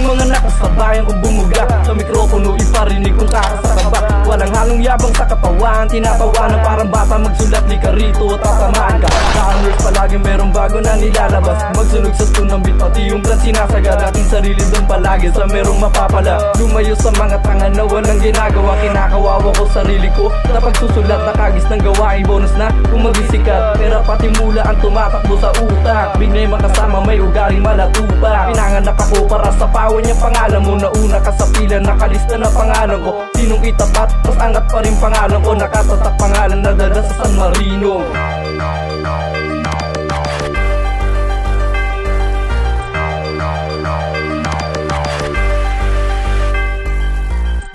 mga nakasabayan kong bumuga sa mikropono, iparinig kong kakasakaba. Walang halong yabang sa katawan, tinatawanan parang bata magsulat, lika rito tatamaan ka. Ka-honors palagi merong bago na nilalabas, magsunog sa stun ng beat, pati yung plan sinasagad. Aking sarili doon palagi sa merong mapapala, lumayo sa mga tanga na walang ginagawa. Kinakawawa ko sarili ko sa pagsusulat, nakagis ng gawain, bonus na kung magisikat. Pera pati mula ang tumatakbo sa utak, bigay makasama may ugaling malatupa. Pinanganap ako para sa pawan niya pangalan mo, nauna ka sa pila, nakalista na pangalan ko. Sinong itapat, mas angat pa rin pangalan ko, nakatatak pangalan na dala sa San Marino.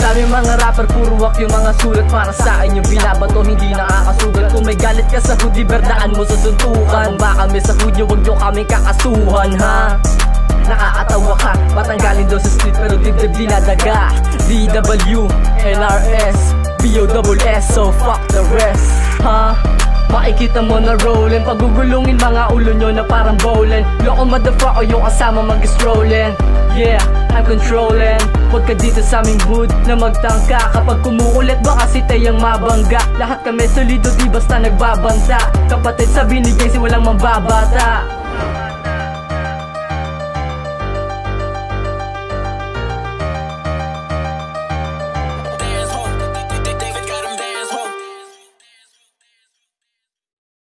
Dami mga rapper, puro wak yung mga sulat. Para sa akin yung binabato, hindi nakakasugat. Kung may galit ka sa hood, liberdaan mo sa suntukan. Kung ba kami sa hood nyo, huwag nyo kaming kakasuhan, ha? Nakakatawa ka, patanggalin daw sa street pero dibdib dinadaga. DW, LRS, BOSS, so fuck the rest, ha? Makikita mo na rollin, pagugulungin mga ulo nyo na parang bowling. Loko motherfucker yung kasama mag-strolling. Yeah, I'm controlling. Huwag ka dito sa aming hood na magtangka. Kapag kumukulit baka si Tayang mabangga. Lahat kami solido di basta nagbabanta. Kapatid sa binigay si walang mambabata.